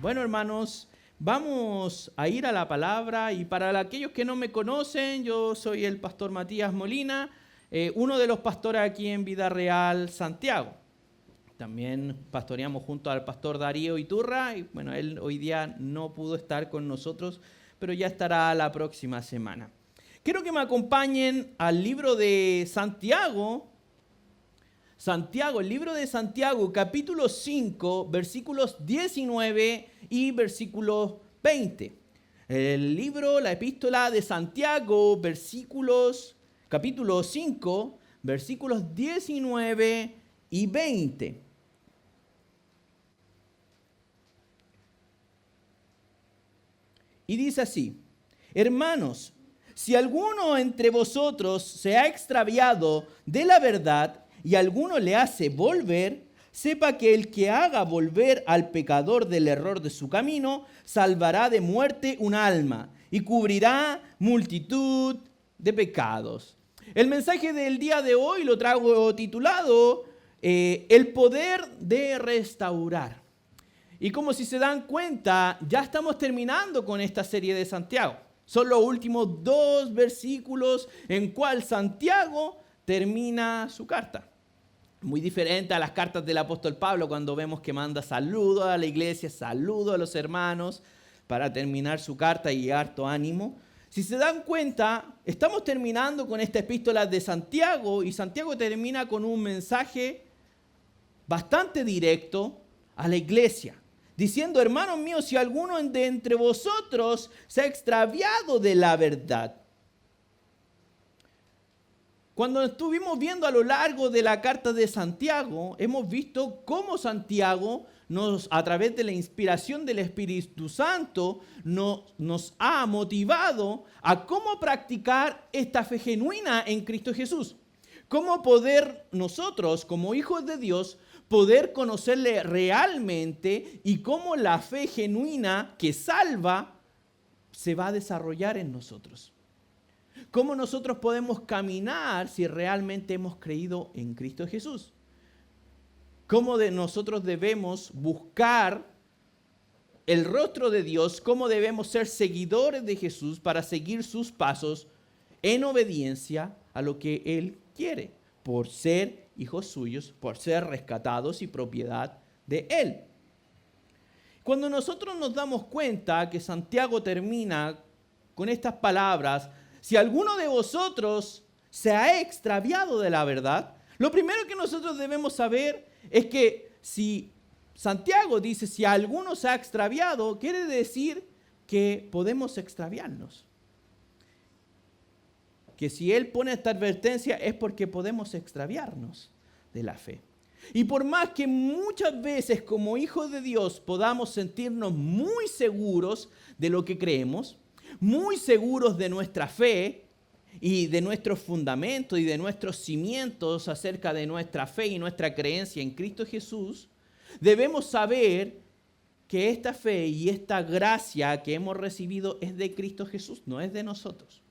Bueno, hermanos, vamos a ir a la palabra y para aquellos que no me conocen, yo soy el pastor Matías Molina, uno de los pastores aquí en Vida Real, Santiago. También pastoreamos junto al pastor Darío Iturra y bueno, él hoy día no pudo estar con nosotros, pero ya estará la próxima semana. Quiero que me acompañen al libro de Santiago, el libro de Santiago, capítulo 5, versículos 19 y versículo 20. El libro, la epístola de Santiago, capítulo 5, versículos 19 y 20. Y dice así: hermanos, si alguno entre vosotros se ha extraviado de la verdad y alguno le hace volver, sepa que el que haga volver al pecador del error de su camino, salvará de muerte un alma y cubrirá multitud de pecados. El mensaje del día de hoy lo traigo titulado El poder de restaurar. Y como si se dan cuenta, ya estamos terminando con esta serie de Santiago. Son los últimos 2 versículos en cual Santiago termina su carta. Muy diferente a las cartas del apóstol Pablo, cuando vemos que manda saludos a la iglesia, saludos a los hermanos, para terminar su carta y harto ánimo. Si se dan cuenta, estamos terminando con esta epístola de Santiago, y Santiago termina con un mensaje bastante directo a la iglesia, diciendo: hermanos míos, si alguno de entre vosotros se ha extraviado de la verdad. Cuando estuvimos viendo a lo largo de la carta de Santiago, hemos visto cómo Santiago, a través de la inspiración del Espíritu Santo, nos ha motivado a cómo practicar esta fe genuina en Cristo Jesús. Cómo poder nosotros, como hijos de Dios, poder conocerle realmente y cómo la fe genuina que salva se va a desarrollar en nosotros. ¿Cómo nosotros podemos caminar si realmente hemos creído en Cristo Jesús? ¿Cómo nosotros debemos buscar el rostro de Dios? ¿Cómo debemos ser seguidores de Jesús para seguir sus pasos en obediencia a lo que Él quiere, por ser hijos suyos, por ser rescatados y propiedad de Él? Cuando nosotros nos damos cuenta que Santiago termina con estas palabras: si alguno de vosotros se ha extraviado de la verdad, lo primero que nosotros debemos saber es que si Santiago dice si alguno se ha extraviado, quiere decir que podemos extraviarnos. Que si él pone esta advertencia es porque podemos extraviarnos de la fe. Y por más que muchas veces como hijos de Dios podamos sentirnos muy seguros de lo que creemos, muy seguros de nuestra fe y de nuestros fundamentos y de nuestros cimientos acerca de nuestra fe y nuestra creencia en Cristo Jesús, debemos saber que esta fe y esta gracia que hemos recibido es de Cristo Jesús, no es de nosotros.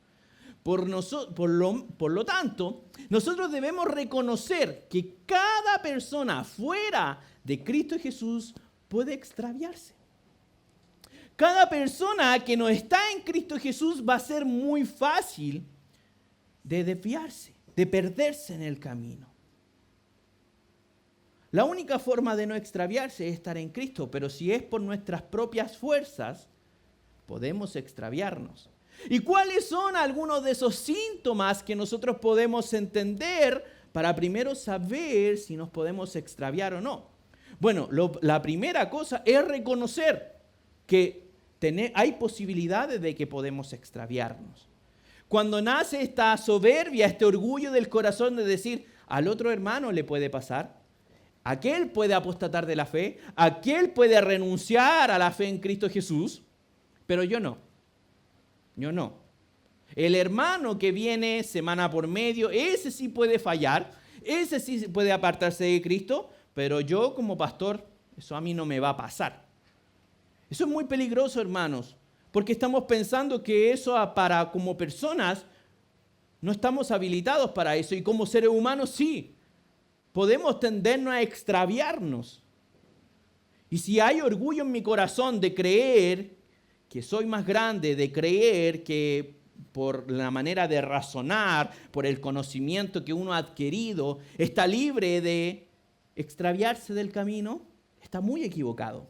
Por lo tanto, nosotros debemos reconocer que cada persona fuera de Cristo Jesús puede extraviarse. Cada persona que no está en Cristo Jesús va a ser muy fácil de desviarse, de perderse en el camino. La única forma de no extraviarse es estar en Cristo, pero si es por nuestras propias fuerzas, podemos extraviarnos. ¿Y cuáles son algunos de esos síntomas que nosotros podemos entender para primero saber si nos podemos extraviar o no? Bueno, la primera cosa es reconocer que hay posibilidades de que podemos extraviarnos. Cuando nace esta soberbia, este orgullo del corazón de decir: al otro hermano le puede pasar, aquel puede apostatar de la fe, aquel puede renunciar a la fe en Cristo Jesús, pero yo no. El hermano que viene semana por medio, ese sí puede fallar, ese sí puede apartarse de Cristo, pero yo como pastor, eso a mí no me va a pasar. Eso es muy peligroso, hermanos, porque estamos pensando que eso como personas no estamos habilitados para eso, y como seres humanos sí, podemos tendernos a extraviarnos. Y si hay orgullo en mi corazón de creer que soy más grande, de creer que por la manera de razonar, por el conocimiento que uno ha adquirido, está libre de extraviarse del camino, está muy equivocado.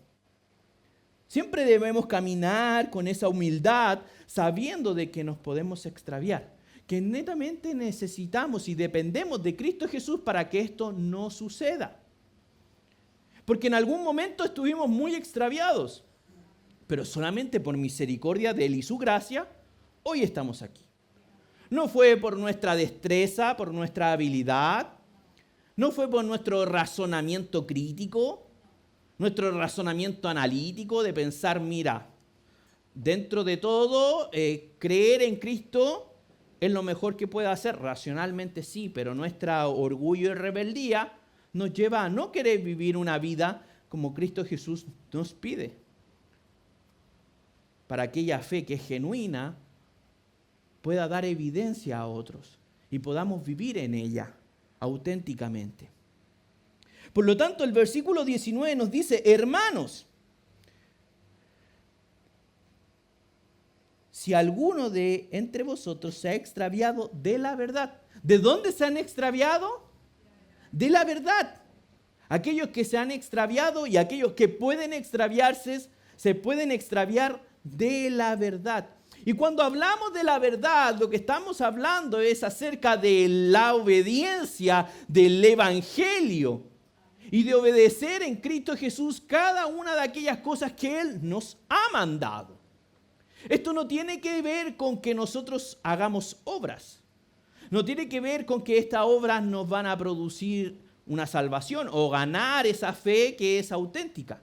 Siempre debemos caminar con esa humildad, sabiendo de que nos podemos extraviar, que netamente necesitamos y dependemos de Cristo Jesús para que esto no suceda. Porque en algún momento estuvimos muy extraviados, pero solamente por misericordia de Él y su gracia, hoy estamos aquí. No fue por nuestra destreza, por nuestra habilidad, no fue por nuestro razonamiento crítico, nuestro razonamiento analítico de pensar, mira, dentro de todo, creer en Cristo es lo mejor que puede hacer. Racionalmente sí, pero nuestro orgullo y rebeldía nos lleva a no querer vivir una vida como Cristo Jesús nos pide. Para aquella fe que es genuina pueda dar evidencia a otros y podamos vivir en ella auténticamente. Por lo tanto, el versículo 19 nos dice, hermanos, si alguno de entre vosotros se ha extraviado de la verdad. ¿De dónde se han extraviado? De la verdad. Aquellos que se han extraviado y aquellos que pueden extraviarse, se pueden extraviar de la verdad. Y cuando hablamos de la verdad, lo que estamos hablando es acerca de la obediencia del Evangelio y de obedecer en Cristo Jesús cada una de aquellas cosas que Él nos ha mandado. Esto no tiene que ver con que nosotros hagamos obras. No tiene que ver con que estas obras nos van a producir una salvación o ganar esa fe que es auténtica,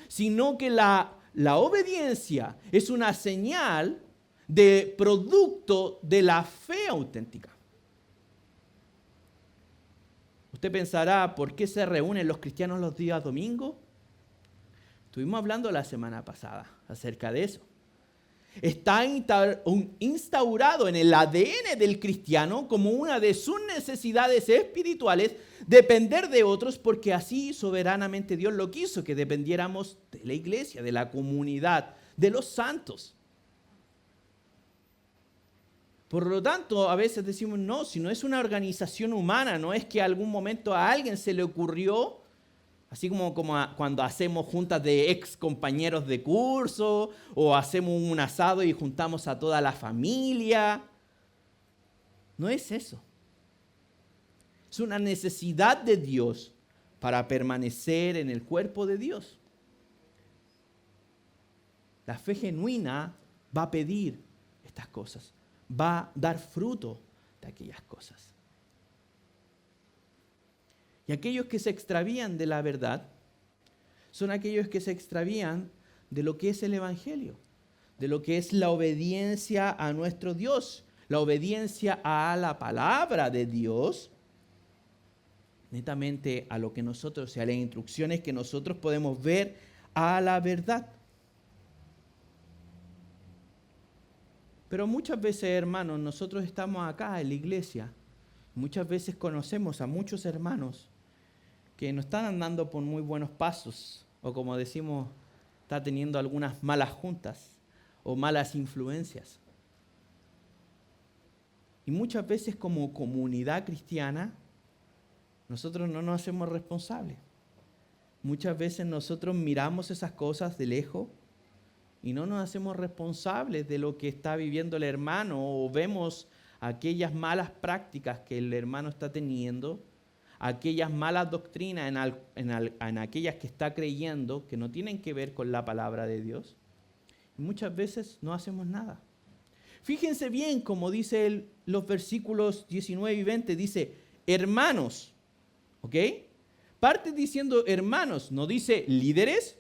sino que la obediencia es una señal de producto de la fe auténtica. Usted pensará, ¿por qué se reúnen los cristianos los días domingos? Estuvimos hablando la semana pasada acerca de eso. Está instaurado en el ADN del cristiano como una de sus necesidades espirituales depender de otros, porque así soberanamente Dios lo quiso, que dependiéramos de la iglesia, de la comunidad, de los santos. Por lo tanto, a veces decimos, no, si no es una organización humana, no es que algún momento a alguien se le ocurrió, así como cuando hacemos juntas de ex compañeros de curso o hacemos un asado y juntamos a toda la familia. No es eso. Es una necesidad de Dios para permanecer en el cuerpo de Dios. La fe genuina va a pedir estas cosas, va a dar fruto de aquellas cosas. Y aquellos que se extravían de la verdad son aquellos que se extravían de lo que es el Evangelio, de lo que es la obediencia a nuestro Dios, la obediencia a la palabra de Dios, netamente a lo que nosotros, a las instrucciones que nosotros podemos ver a la verdad. Pero muchas veces, hermanos, nosotros estamos acá en la iglesia, muchas veces conocemos a muchos hermanos que no están andando por muy buenos pasos, o como decimos, está teniendo algunas malas juntas o malas influencias. Y muchas veces como comunidad cristiana, nosotros no nos hacemos responsables. Muchas veces nosotros miramos esas cosas de lejos y no nos hacemos responsables de lo que está viviendo el hermano, o vemos aquellas malas prácticas que el hermano está teniendo, aquellas malas doctrinas en aquellas que está creyendo que no tienen que ver con la palabra de Dios. Y muchas veces no hacemos nada. Fíjense bien como dice los versículos 19 y 20, dice hermanos, ¿ok? Parte diciendo hermanos, no dice líderes,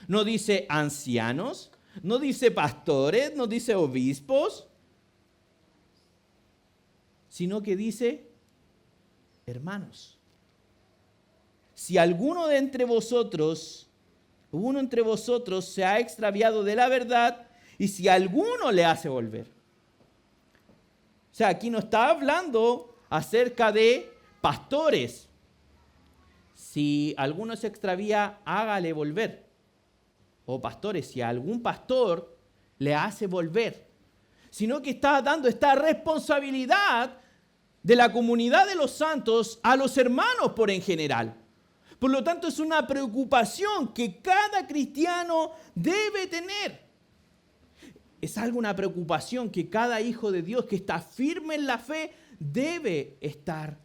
no dice ancianos, no dice pastores, no dice obispos, sino que dice hermanos. Si alguno de entre vosotros, uno entre vosotros se ha extraviado de la verdad, y si alguno le hace volver. O sea, aquí no está hablando acerca de pastores, si alguno se extravía, hágale volver. O pastores, si a algún pastor le hace volver. Sino que está dando esta responsabilidad de la comunidad de los santos a los hermanos por en general. Por lo tanto, es una preocupación que cada cristiano debe tener. Es una preocupación que cada hijo de Dios que está firme en la fe debe estar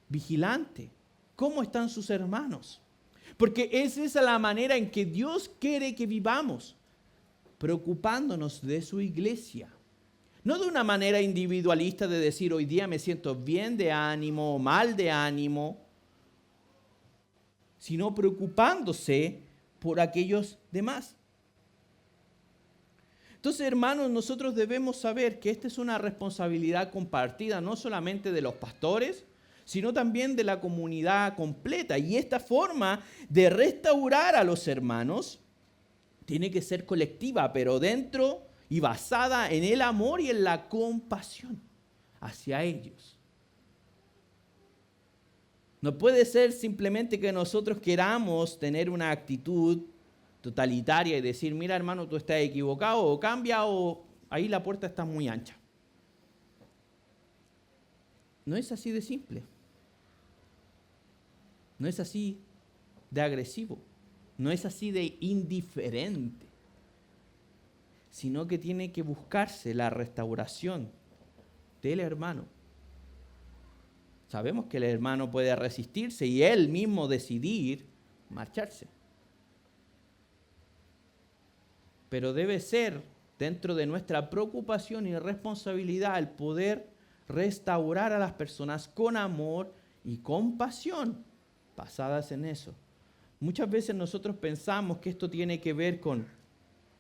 vigilante. ¿Cómo están sus hermanos? Porque esa es la manera en que Dios quiere que vivamos, preocupándonos de su iglesia. No de una manera individualista de decir hoy día me siento bien de ánimo o mal de ánimo, sino preocupándose por aquellos demás. Entonces, hermanos, nosotros debemos saber que esta es una responsabilidad compartida no solamente de los pastores, sino también de la comunidad completa. Y esta forma de restaurar a los hermanos tiene que ser colectiva, pero dentro y basada en el amor y en la compasión hacia ellos. No puede ser simplemente que nosotros queramos tener una actitud totalitaria y decir, mira hermano, tú estás equivocado, o cambia, o ahí la puerta está muy ancha. No es así de simple. No es así de agresivo. No es así de indiferente. Sino que tiene que buscarse la restauración del hermano. Sabemos que el hermano puede resistirse y él mismo decidir marcharse. Pero debe ser dentro de nuestra preocupación y responsabilidad el poder restaurar a las personas con amor y compasión basadas en eso. Muchas veces nosotros pensamos que esto tiene que ver con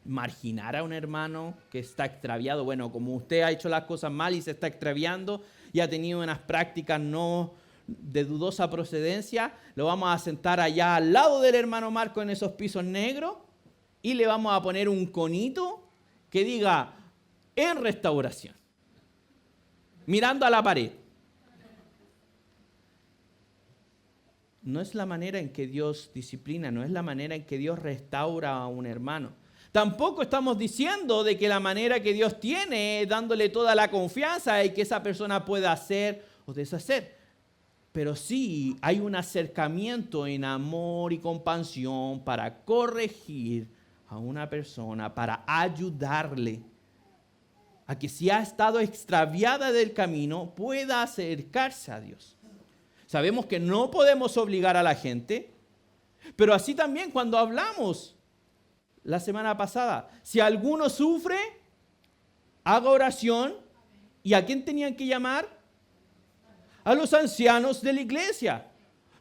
marginar a un hermano que está extraviado. Bueno, como usted ha hecho las cosas mal y se está extraviando y ha tenido unas prácticas no de dudosa procedencia, lo vamos a sentar allá al lado del hermano Marco en esos pisos negros y le vamos a poner un conito que diga en restauración, mirando a la pared. No es la manera en que Dios disciplina, no es la manera en que Dios restaura a un hermano. Tampoco estamos diciendo de que la manera que Dios tiene es dándole toda la confianza y que esa persona pueda hacer o deshacer. Pero sí hay un acercamiento en amor y compasión para corregir a una persona, para ayudarle a que si ha estado extraviada del camino pueda acercarse a Dios. Sabemos que no podemos obligar a la gente, pero así también cuando hablamos la semana pasada, si alguno sufre, haga oración. ¿Y a quién tenían que llamar? A los ancianos de la iglesia.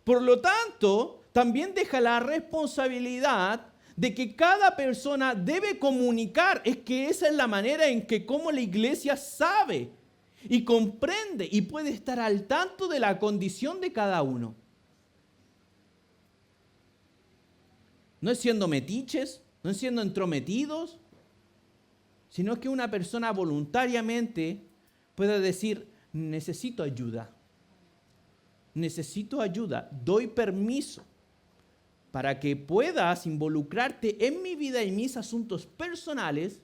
Por lo tanto, también deja la responsabilidad de que cada persona debe comunicar. Es que esa es la manera en que como la iglesia sabe y comprende y puede estar al tanto de la condición de cada uno. No es siendo metiches, no es siendo entrometidos, sino que una persona voluntariamente puede decir, necesito ayuda, doy permiso para que puedas involucrarte en mi vida y mis asuntos personales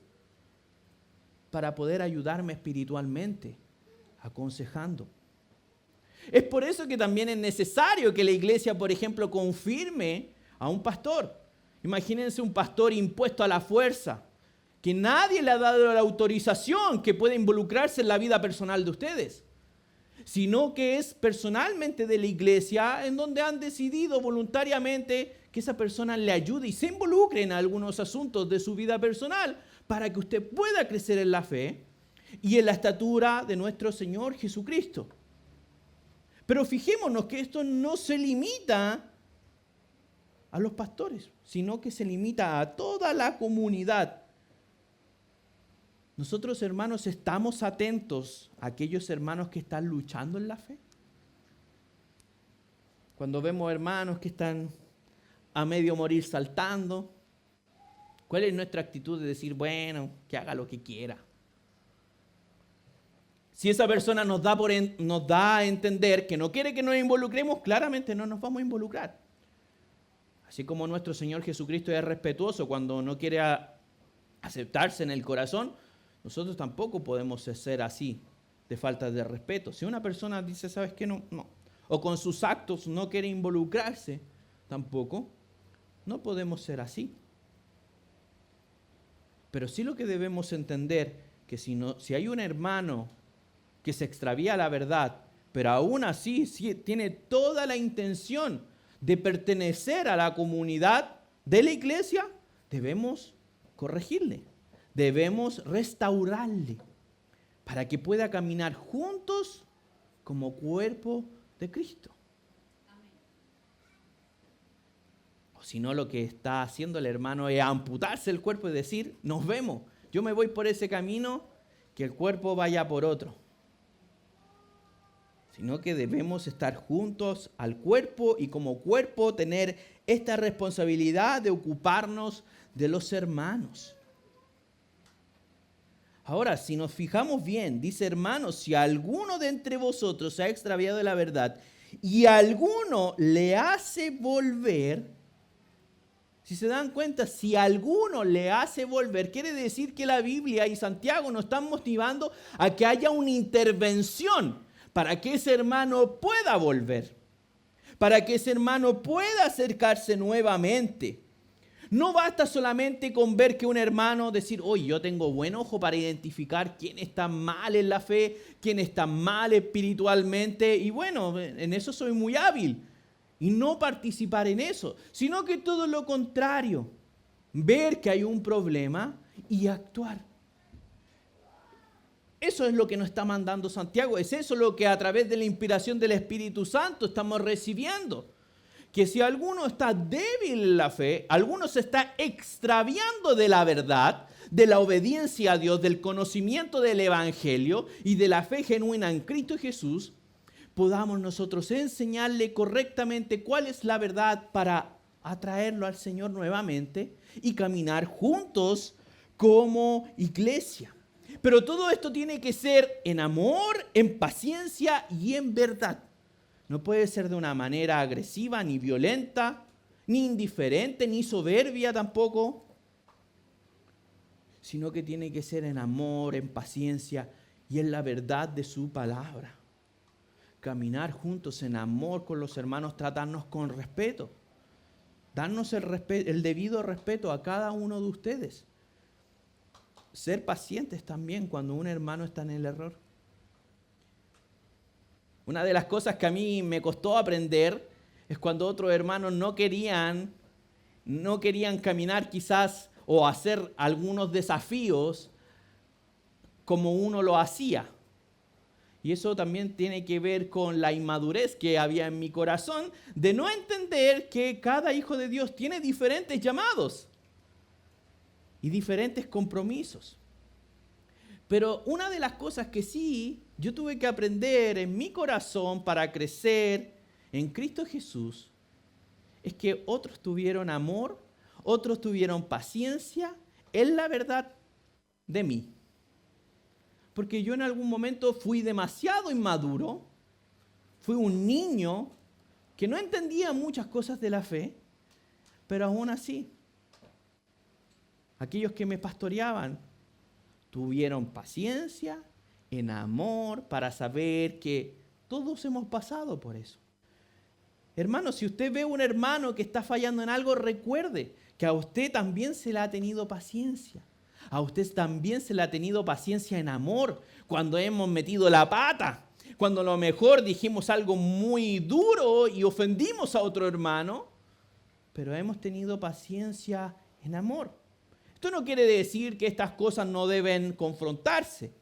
para poder ayudarme espiritualmente, aconsejando. Es por eso que también es necesario que la iglesia, por ejemplo, confirme a un pastor. Imagínense un pastor impuesto a la fuerza, que nadie le ha dado la autorización que pueda involucrarse en la vida personal de ustedes, sino que es personalmente de la iglesia en donde han decidido voluntariamente que esa persona le ayude y se involucre en algunos asuntos de su vida personal para que usted pueda crecer en la fe y en la estatura de nuestro Señor Jesucristo. Pero fijémonos que esto no se limita a los pastores, sino que se limita a toda la comunidad. Nosotros, hermanos, estamos atentos a aquellos hermanos que están luchando en la fe. Cuando vemos hermanos que están a medio morir saltando, ¿cuál es nuestra actitud de decir, bueno, que haga lo que quiera? Si esa persona nos da a entender que no quiere que nos involucremos, claramente no nos vamos a involucrar. Así como nuestro Señor Jesucristo es respetuoso cuando no quiere aceptarse en el corazón, nosotros tampoco podemos ser así, de falta de respeto. Si una persona dice, ¿sabes qué? No. O con sus actos no quiere involucrarse, tampoco, no podemos ser así. Pero sí lo que debemos entender, que si hay un hermano que se extravía la verdad, pero aún así sí tiene toda la intención de pertenecer a la comunidad de la iglesia, debemos corregirle, debemos restaurarle, para que pueda caminar juntos como cuerpo de Cristo. O si no, lo que está haciendo el hermano es amputarse el cuerpo y decir, nos vemos, yo me voy por ese camino, que el cuerpo vaya por otro. Sino que debemos estar juntos al cuerpo y como cuerpo tener esta responsabilidad de ocuparnos de los hermanos. Ahora, si nos fijamos bien, dice, hermanos, si alguno de entre vosotros se ha extraviado de la verdad y alguno le hace volver, si se dan cuenta, si alguno le hace volver, quiere decir que la Biblia y Santiago nos están motivando a que haya una intervención para que ese hermano pueda volver, para que ese hermano pueda acercarse nuevamente. No basta solamente con ver que un hermano decir, oye, yo tengo buen ojo para identificar quién está mal en la fe, quién está mal espiritualmente, y bueno, en eso soy muy hábil. Y no participar en eso, sino que todo lo contrario, ver que hay un problema y actuar. Eso es lo que nos está mandando Santiago, es eso lo que a través de la inspiración del Espíritu Santo estamos recibiendo. Que si alguno está débil en la fe, alguno se está extraviando de la verdad, de la obediencia a Dios, del conocimiento del Evangelio y de la fe genuina en Cristo Jesús, podamos nosotros enseñarle correctamente cuál es la verdad para atraerlo al Señor nuevamente y caminar juntos como iglesia. Pero todo esto tiene que ser en amor, en paciencia y en verdad. No puede ser de una manera agresiva, ni violenta, ni indiferente, ni soberbia tampoco, sino que tiene que ser en amor, en paciencia y en la verdad de su palabra. Caminar juntos en amor con los hermanos, tratarnos con respeto, darnos el debido respeto a cada uno de ustedes. Ser pacientes también cuando un hermano está en el error. Una de las cosas que a mí me costó aprender es cuando otros hermanos no querían caminar quizás o hacer algunos desafíos como uno lo hacía. Y eso también tiene que ver con la inmadurez que había en mi corazón de no entender que cada hijo de Dios tiene diferentes llamados y diferentes compromisos. Pero una de las cosas que sí yo tuve que aprender en mi corazón para crecer en Cristo Jesús es que otros tuvieron amor, otros tuvieron paciencia en la verdad de mí. Porque yo en algún momento fui demasiado inmaduro, fui un niño que no entendía muchas cosas de la fe, pero aún así, aquellos que me pastoreaban tuvieron paciencia, en amor, para saber que todos hemos pasado por eso. Hermano, si usted ve un hermano que está fallando en algo, recuerde que a usted también se le ha tenido paciencia. A usted también se le ha tenido paciencia en amor cuando hemos metido la pata, cuando a lo mejor dijimos algo muy duro y ofendimos a otro hermano, pero hemos tenido paciencia en amor. Esto no quiere decir que estas cosas no deben confrontarse,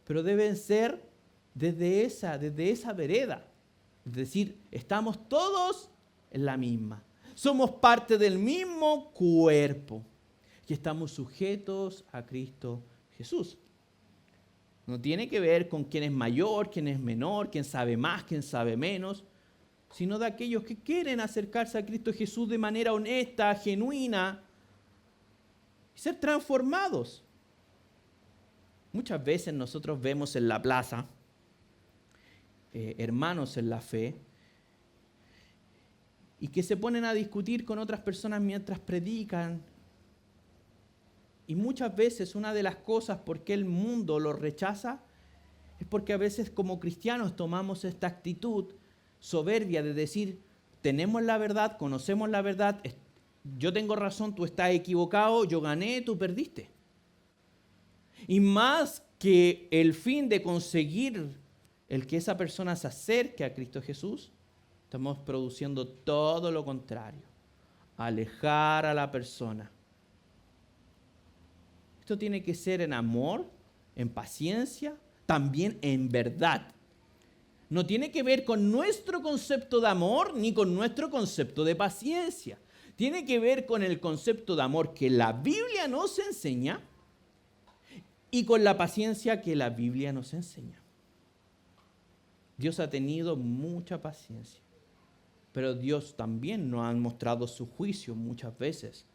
pero deben ser desde esa vereda. Es decir, estamos todos en la misma. Somos parte del mismo cuerpo. Y estamos sujetos a Cristo Jesús. No tiene que ver con quién es mayor, quién es menor, quién sabe más, quién sabe menos, sino de aquellos que quieren acercarse a Cristo Jesús de manera honesta, genuina, y ser transformados. Muchas veces nosotros vemos en la plaza hermanos en la fe, y que se ponen a discutir con otras personas mientras predican. Y muchas veces una de las cosas por qué el mundo los rechaza es porque a veces como cristianos tomamos esta actitud soberbia de decir, tenemos la verdad, conocemos la verdad, yo tengo razón, tú estás equivocado, yo gané, tú perdiste. Y más que el fin de conseguir el que esa persona se acerque a Cristo Jesús, estamos produciendo todo lo contrario, alejar a la persona. Esto tiene que ser en amor, en paciencia, también en verdad. No tiene que ver con nuestro concepto de amor ni con nuestro concepto de paciencia. Tiene que ver con el concepto de amor que la Biblia nos enseña y con la paciencia que la Biblia nos enseña. Dios ha tenido mucha paciencia, pero Dios también nos ha mostrado su juicio muchas veces.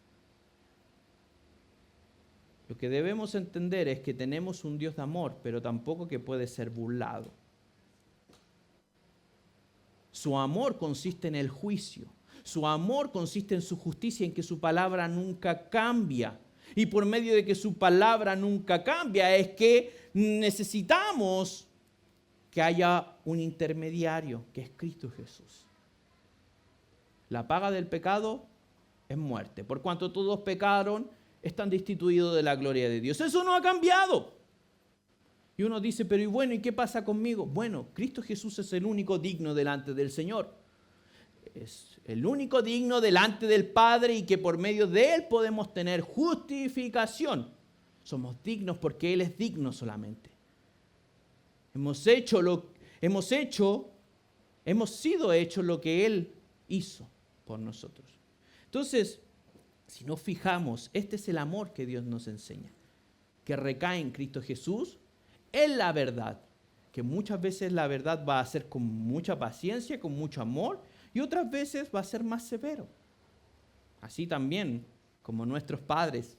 Lo que debemos entender es que tenemos un Dios de amor, pero tampoco que puede ser burlado. Su amor consiste en el juicio. Su amor consiste en su justicia, en que su palabra nunca cambia. Y por medio de que su palabra nunca cambia, es que necesitamos que haya un intermediario, que es Cristo Jesús. La paga del pecado es muerte. Por cuanto todos pecaron, están destituidos de la gloria de Dios. Eso no ha cambiado. Y uno dice, pero y bueno, ¿y qué pasa conmigo? Bueno, Cristo Jesús es el único digno delante del Señor. Es el único digno delante del Padre y que por medio de Él podemos tener justificación. Somos dignos porque Él es digno solamente. Hemos sido hechos lo que Él hizo por nosotros. Entonces, si nos fijamos, este es el amor que Dios nos enseña, que recae en Cristo Jesús, en la verdad, que muchas veces la verdad va a ser con mucha paciencia, con mucho amor, y otras veces va a ser más severo. Así también, como nuestros padres,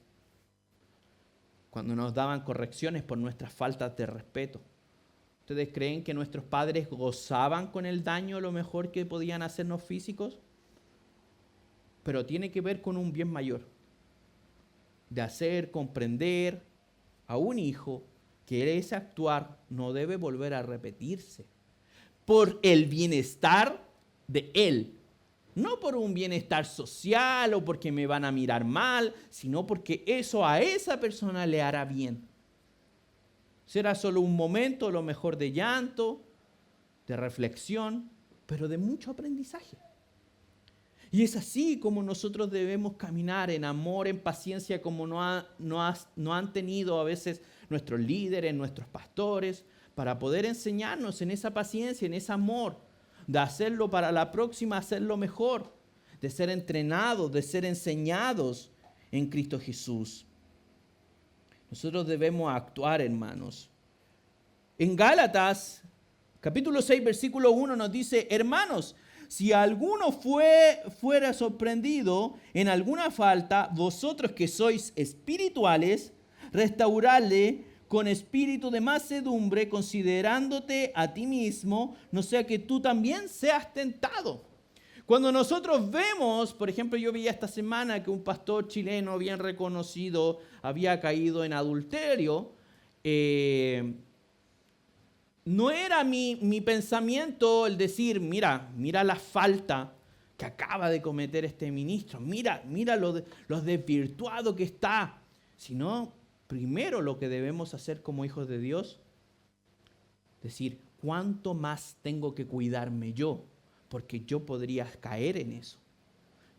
cuando nos daban correcciones por nuestras faltas de respeto. ¿Ustedes creen que nuestros padres gozaban con el daño a lo mejor que podían hacernos físicos? Pero tiene que ver con un bien mayor, de hacer comprender a un hijo que ese actuar no debe volver a repetirse por el bienestar de él, no por un bienestar social o porque me van a mirar mal, sino porque eso a esa persona le hará bien. Será solo un momento, a lo mejor de llanto, de reflexión, pero de mucho aprendizaje. Y es así como nosotros debemos caminar en amor, en paciencia, como no han tenido a veces nuestros líderes, nuestros pastores, para poder enseñarnos en esa paciencia, en ese amor, de hacerlo para la próxima, hacerlo mejor, de ser entrenados, de ser enseñados en Cristo Jesús. Nosotros debemos actuar, hermanos. En Gálatas, capítulo 6, versículo 1 nos dice, hermanos, si alguno fuera sorprendido en alguna falta, vosotros que sois espirituales, restauradle con espíritu de mansedumbre, considerándote a ti mismo, no sea que tú también seas tentado. Cuando nosotros vemos, por ejemplo, yo vi esta semana que un pastor chileno bien reconocido había caído en adulterio, no era mi pensamiento el decir, mira la falta que acaba de cometer este ministro, mira lo desvirtuado que está, sino primero lo que debemos hacer como hijos de Dios, decir, ¿cuánto más tengo que cuidarme yo? Porque yo podría caer en eso.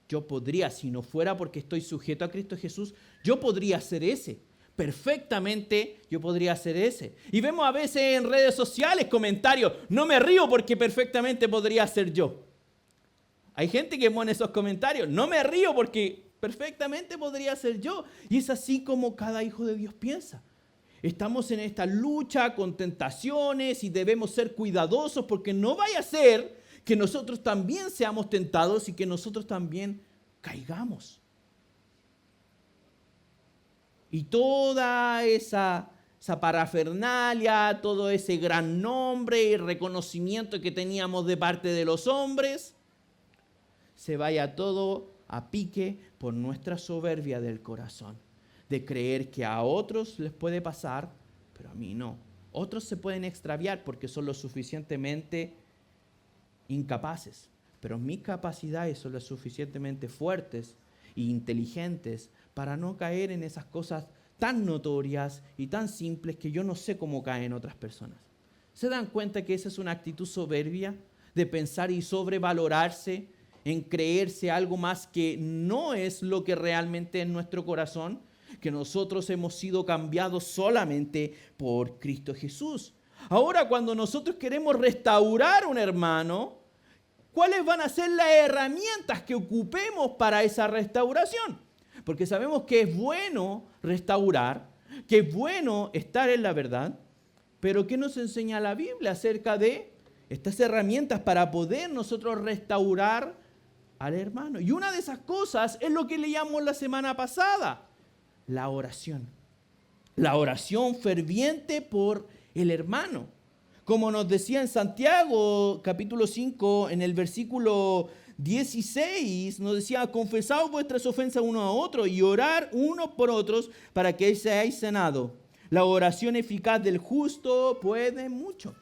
Yo podría, si no fuera porque estoy sujeto a Cristo Jesús, yo podría ser ese. Perfectamente yo podría ser ese. Y vemos a veces en redes sociales comentarios, no me río porque perfectamente podría ser yo. Hay gente que pone esos comentarios, no me río porque perfectamente podría ser yo. Y es así como cada hijo de Dios piensa. Estamos en esta lucha con tentaciones y debemos ser cuidadosos porque no vaya a ser que nosotros también seamos tentados y que nosotros también caigamos. Y toda esa esa parafernalia, todo ese gran nombre y reconocimiento que teníamos de parte de los hombres, se vaya todo a pique por nuestra soberbia del corazón, de creer que a otros les puede pasar, pero a mí no. Otros se pueden extraviar porque son lo suficientemente incapaces, pero mis capacidades son lo suficientemente fuertes e inteligentes para no caer en esas cosas tan notorias y tan simples que yo no sé cómo caen otras personas. ¿Se dan cuenta que esa es una actitud soberbia de pensar y sobrevalorarse en creerse algo más que no es lo que realmente es nuestro corazón? Que nosotros hemos sido cambiados solamente por Cristo Jesús. Ahora, cuando nosotros queremos restaurar a un hermano, ¿cuáles van a ser las herramientas que ocupemos para esa restauración? Porque sabemos que es bueno restaurar, que es bueno estar en la verdad, pero ¿qué nos enseña la Biblia acerca de estas herramientas para poder nosotros restaurar al hermano? Y una de esas cosas es lo que leíamos la semana pasada, la oración. La oración ferviente por el hermano. Como nos decía en Santiago, capítulo 5, en el versículo 16, nos decía: confesaos vuestras ofensas uno a otro y orar unos por otros para que seáis sanados. La oración eficaz del justo puede mucho.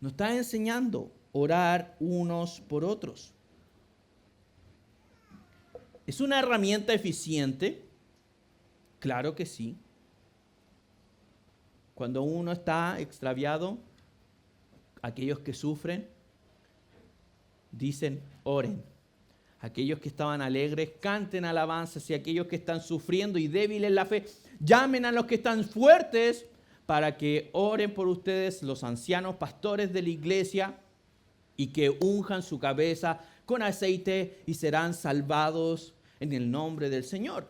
Nos está enseñando orar unos por otros. ¿Es una herramienta eficiente? Claro que sí. Cuando uno está extraviado, aquellos que sufren dicen: oren. Aquellos que estaban alegres, canten alabanzas. Y aquellos que están sufriendo y débiles en la fe, llamen a los que están fuertes para que oren por ustedes, los ancianos pastores de la iglesia, y que unjan su cabeza con aceite y serán salvados en el nombre del Señor,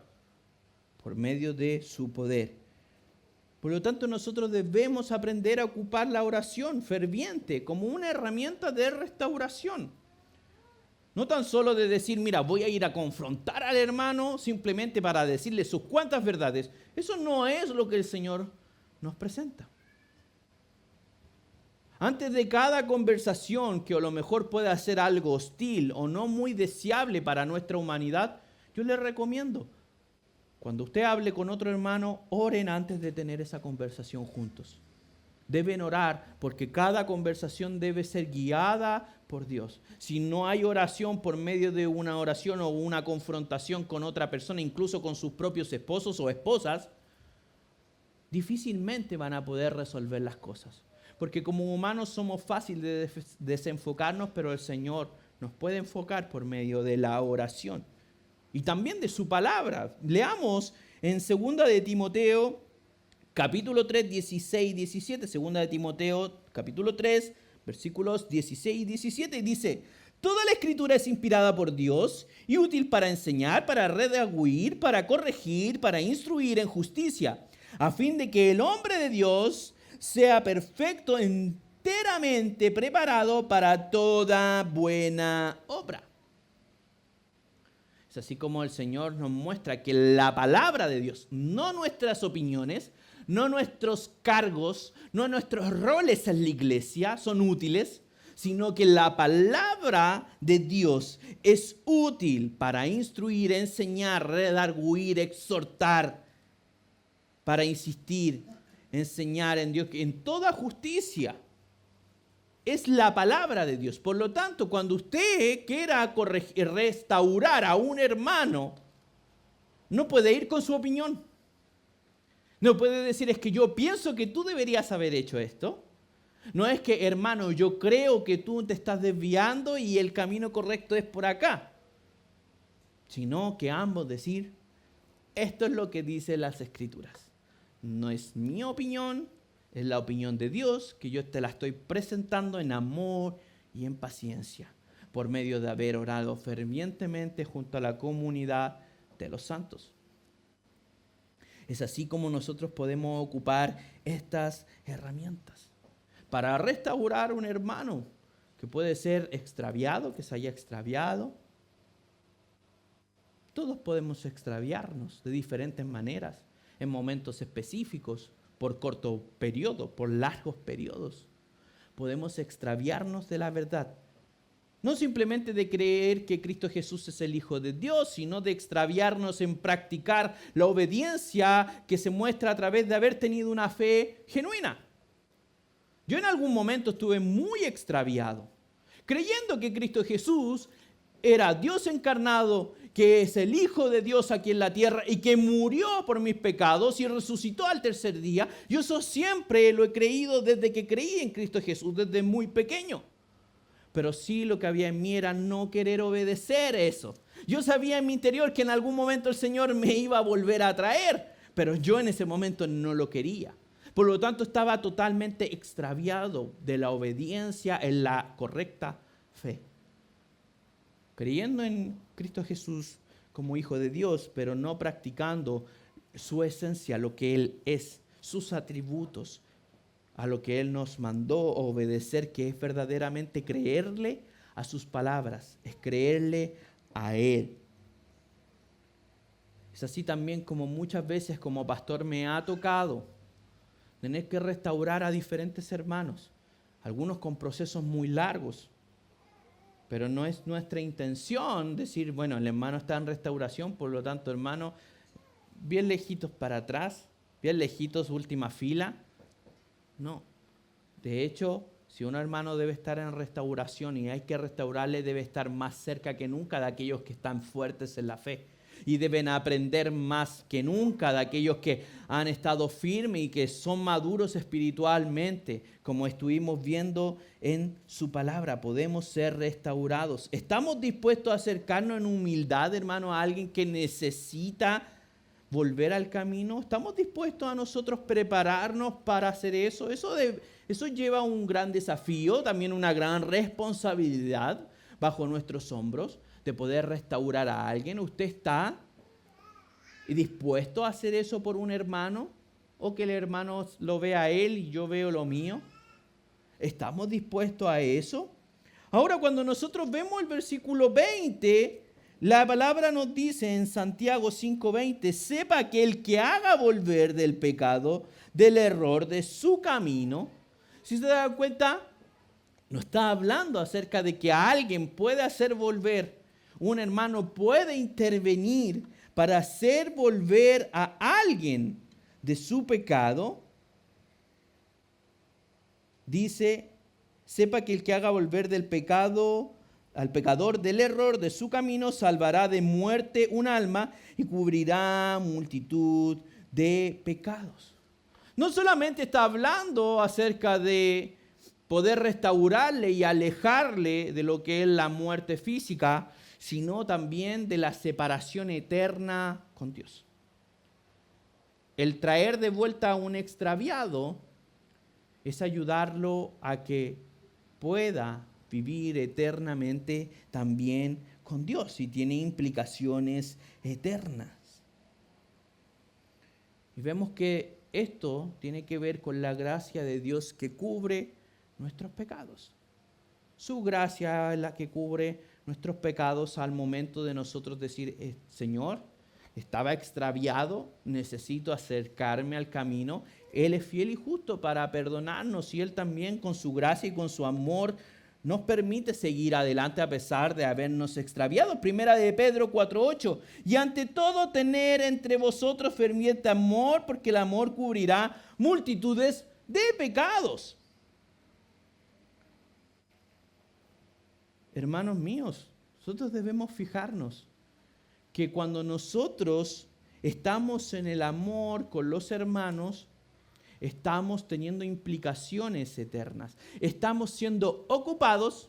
por medio de su poder. Por lo tanto, nosotros debemos aprender a ocupar la oración ferviente como una herramienta de restauración. No tan solo de decir: mira, voy a ir a confrontar al hermano simplemente para decirle sus cuantas verdades. Eso no es lo que el Señor nos presenta. Antes de cada conversación que a lo mejor pueda ser algo hostil o no muy deseable para nuestra humanidad, yo les recomiendo: cuando usted hable con otro hermano, oren antes de tener esa conversación juntos. Deben orar porque cada conversación debe ser guiada por Dios. Si no hay oración por medio de una oración o una confrontación con otra persona, incluso con sus propios esposos o esposas, difícilmente van a poder resolver las cosas. Porque como humanos somos fáciles de desenfocarnos, pero el Señor nos puede enfocar por medio de la oración. Y también de su palabra. Leamos en 2 de Timoteo, capítulo 3, 16 y 17. 2 de Timoteo, capítulo 3, versículos 16 y 17. Y dice: toda la escritura es inspirada por Dios y útil para enseñar, para redarguir, para corregir, para instruir en justicia, a fin de que el hombre de Dios sea perfecto, enteramente preparado para toda buena obra. Es así como el Señor nos muestra que la palabra de Dios, no nuestras opiniones, no nuestros cargos, no nuestros roles en la iglesia son útiles, sino que la palabra de Dios es útil para instruir, enseñar, redarguir, exhortar, para insistir, enseñar en Dios, en toda justicia. Es la palabra de Dios. Por lo tanto, cuando usted quiera restaurar a un hermano, no puede ir con su opinión. No puede decir: es que yo pienso que tú deberías haber hecho esto. No es que: hermano, yo creo que tú te estás desviando y el camino correcto es por acá. Sino que ambos decir: esto es lo que dicen las Escrituras. No es mi opinión, es la opinión de Dios, que yo te la estoy presentando en amor y en paciencia, por medio de haber orado fervientemente junto a la comunidad de los santos. Es así como nosotros podemos ocupar estas herramientas para restaurar un hermano que puede ser extraviado, que se haya extraviado. Todos podemos extraviarnos de diferentes maneras. en momentos específicos, por corto periodo, por largos periodos. Podemos extraviarnos de la verdad. No simplemente de creer que Cristo Jesús es el Hijo de Dios, sino de extraviarnos en practicar la obediencia que se muestra a través de haber tenido una fe genuina. Yo en algún momento estuve muy extraviado, creyendo que Cristo Jesús era Dios encarnado, que es el Hijo de Dios aquí en la tierra y que murió por mis pecados y resucitó al tercer día. Yo eso siempre lo he creído desde que creí en Cristo Jesús, desde muy pequeño. Pero sí, lo que había en mí era no querer obedecer eso. Yo sabía en mi interior que en algún momento el Señor me iba a volver a traer, pero yo en ese momento no lo quería. Por lo tanto, estaba totalmente extraviado de la obediencia en la correcta fe. Creyendo en Cristo Jesús como Hijo de Dios, pero no practicando su esencia, lo que Él es, sus atributos, a lo que Él nos mandó obedecer, que es verdaderamente creerle a sus palabras, es creerle a Él. Es así también como muchas veces como pastor me ha tocado tener que restaurar a diferentes hermanos, algunos con procesos muy largos, pero no es nuestra intención decir, bueno, el hermano está en restauración, por lo tanto, hermano, bien lejitos para atrás, bien lejitos, última fila. No. De hecho, si un hermano debe estar en restauración y hay que restaurarle, debe estar más cerca que nunca de aquellos que están fuertes en la fe. Y deben aprender más que nunca de aquellos que han estado firmes y que son maduros espiritualmente, como estuvimos viendo en su palabra. Podemos ser restaurados. ¿Estamos dispuestos a acercarnos en humildad, hermano, a alguien que necesita volver al camino? ¿Estamos dispuestos a nosotros prepararnos para hacer eso? Eso lleva un gran desafío, también una gran responsabilidad bajo nuestros hombros, de poder restaurar a alguien. ¿Usted está dispuesto a hacer eso por un hermano? ¿O que el hermano lo vea a él y yo veo lo mío? ¿Estamos dispuestos a eso? Ahora, cuando nosotros vemos el versículo 20, la palabra nos dice en Santiago 5:20, sepa que el que haga volver del pecado, del error, de su camino. Si se dan cuenta, no está hablando acerca de que a alguien puede hacer volver. Un hermano puede intervenir para hacer volver a alguien de su pecado. Dice, sepa que el que haga volver del pecado al pecador del error de su camino, salvará de muerte un alma y cubrirá multitud de pecados. No solamente está hablando acerca de poder restaurarle y alejarle de lo que es la muerte física, sino también de la separación eterna con Dios. El traer de vuelta a un extraviado es ayudarlo a que pueda vivir eternamente también con Dios y tiene implicaciones eternas. Y vemos que esto tiene que ver con la gracia de Dios que cubre nuestros pecados. Su gracia es la que cubre nuestros pecados al momento de nosotros decir, Señor, estaba extraviado, necesito acercarme al camino. Él es fiel y justo para perdonarnos y Él también con su gracia y con su amor nos permite seguir adelante a pesar de habernos extraviado. Primera de Pedro 4:8. Y ante todo tener entre vosotros ferviente amor, porque el amor cubrirá multitudes de pecados. Hermanos míos, nosotros debemos fijarnos que cuando nosotros estamos en el amor con los hermanos, estamos teniendo implicaciones eternas. Estamos siendo ocupados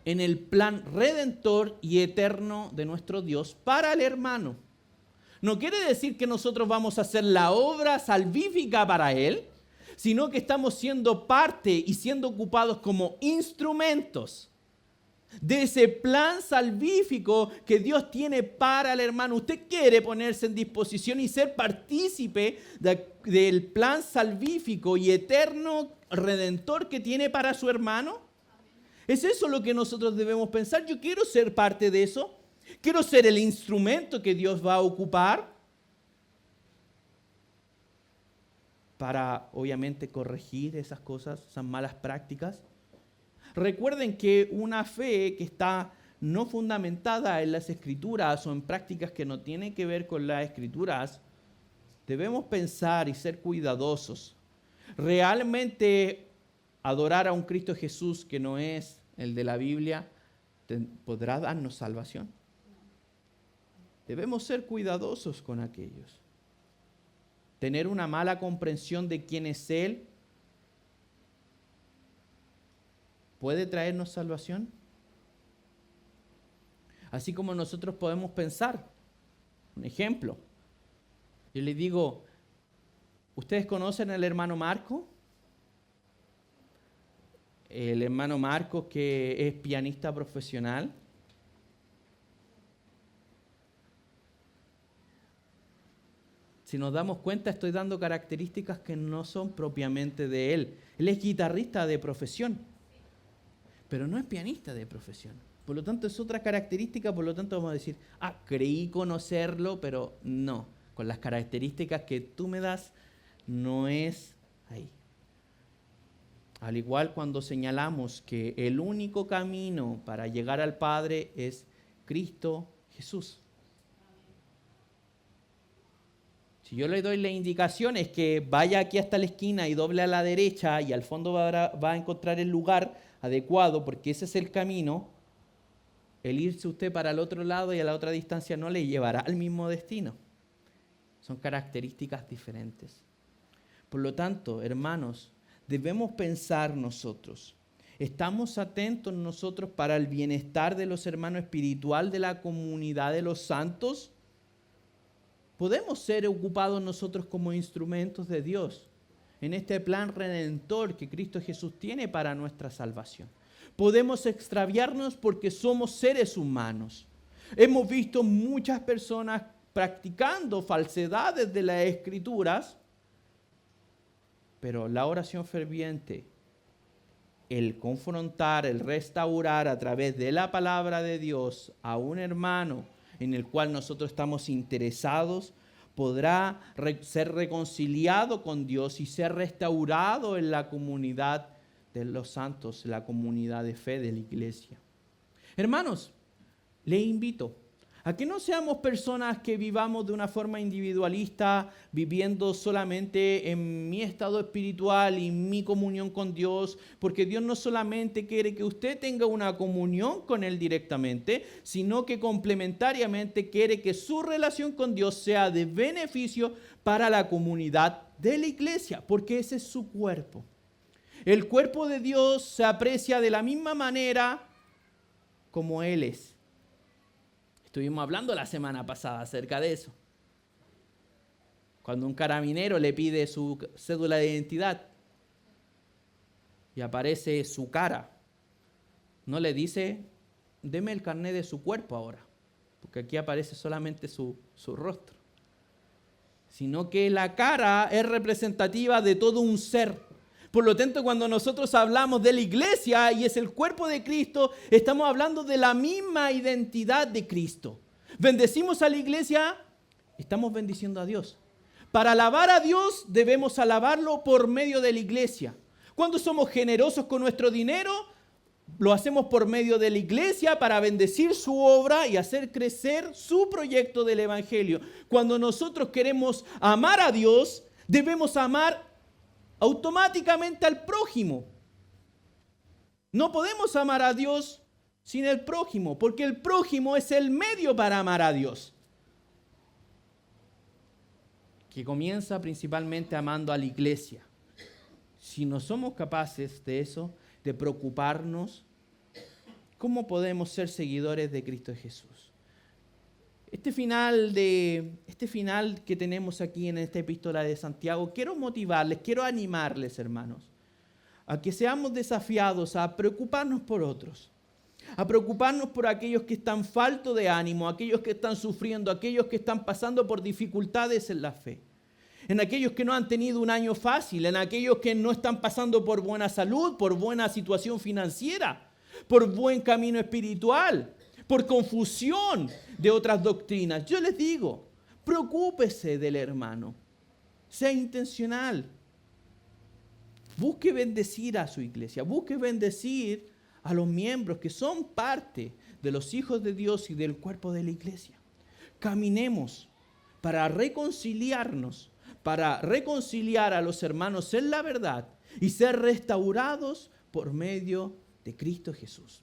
en el plan redentor y eterno de nuestro Dios para el hermano. No quiere decir que nosotros vamos a hacer la obra salvífica para Él, sino que estamos siendo parte y siendo ocupados como instrumentos de ese plan salvífico que Dios tiene para el hermano. ¿Usted quiere ponerse en disposición y ser partícipe del plan salvífico y eterno redentor que tiene para su hermano? ¿Es eso lo que nosotros debemos pensar? Yo quiero ser parte de eso. Quiero ser el instrumento que Dios va a ocupar. para obviamente corregir esas cosas, esas malas prácticas. Recuerden que una fe que está no fundamentada en las Escrituras o en prácticas que no tienen que ver con las Escrituras, debemos pensar y ser cuidadosos. Realmente adorar a un Cristo Jesús que no es el de la Biblia, ¿podrá darnos salvación? Debemos ser cuidadosos con aquellos. Tener una mala comprensión de quién es Él, ¿puede traernos salvación? Así como nosotros podemos pensar. Un ejemplo. Yo les digo, ¿ustedes conocen al hermano Marco? El hermano Marcos, que es pianista profesional. Si nos damos cuenta, estoy dando características que no son propiamente de él. Él es guitarrista de profesión, pero no es pianista de profesión. Por lo tanto, es otra característica, por lo tanto vamos a decir, creí conocerlo, pero no. Con las características que tú me das, no es ahí. Al igual cuando señalamos que el único camino para llegar al Padre es Cristo Jesús. Si yo le doy la indicación es que vaya aquí hasta la esquina y doble a la derecha y al fondo va a encontrar el lugar adecuado porque ese es el camino, el irse usted para el otro lado y a la otra distancia no le llevará al mismo destino. Son características diferentes. Por lo tanto, hermanos, debemos pensar nosotros, ¿estamos atentos nosotros para el bienestar de los hermanos espiritual de la comunidad de los santos? ¿Podemos ser ocupados nosotros como instrumentos de Dios en este plan redentor que Cristo Jesús tiene para nuestra salvación? Podemos extraviarnos porque somos seres humanos. Hemos visto muchas personas practicando falsedades de las Escrituras, pero la oración ferviente, el confrontar, el restaurar a través de la palabra de Dios a un hermano en el cual nosotros estamos interesados, podrá ser reconciliado con Dios y ser restaurado en la comunidad de los santos, la comunidad de fe de la iglesia. Hermanos, les invito a que no seamos personas que vivamos de una forma individualista, viviendo solamente en mi estado espiritual y mi comunión con Dios, porque Dios no solamente quiere que usted tenga una comunión con Él directamente, sino que complementariamente quiere que su relación con Dios sea de beneficio para la comunidad de la iglesia, porque ese es su cuerpo. El cuerpo de Dios se aprecia de la misma manera como Él es. Estuvimos hablando la semana pasada acerca de eso. Cuando un carabinero le pide su cédula de identidad y aparece su cara, no le dice, deme el carnet de su cuerpo ahora, porque aquí aparece solamente su rostro. Sino que la cara es representativa de todo un ser. Por lo tanto, cuando nosotros hablamos de la iglesia y es el cuerpo de Cristo, estamos hablando de la misma identidad de Cristo. Bendecimos a la iglesia, estamos bendiciendo a Dios. Para alabar a Dios debemos alabarlo por medio de la iglesia. Cuando somos generosos con nuestro dinero, lo hacemos por medio de la iglesia para bendecir su obra y hacer crecer su proyecto del evangelio. Cuando nosotros queremos amar a Dios, debemos amar automáticamente al prójimo. No podemos amar a Dios sin el prójimo, porque el prójimo es el medio para amar a Dios, que comienza principalmente amando a la iglesia. Si no somos capaces de eso, de preocuparnos, ¿cómo podemos ser seguidores de Cristo Jesús? Este final que tenemos aquí en esta epístola de Santiago, quiero motivarles, quiero animarles, hermanos, a que seamos desafiados a preocuparnos por otros, a preocuparnos por aquellos que están faltos de ánimo, aquellos que están sufriendo, aquellos que están pasando por dificultades en la fe, en aquellos que no han tenido un año fácil, en aquellos que no están pasando por buena salud, por buena situación financiera, por buen camino espiritual, por confusión de otras doctrinas. Yo les digo, preocúpese del hermano, sea intencional, Busque bendecir a su iglesia, busque bendecir a los miembros que son parte de los hijos de Dios y del cuerpo de la iglesia. Caminemos para reconciliarnos, para reconciliar a los hermanos en la verdad y ser restaurados por medio de Cristo Jesús.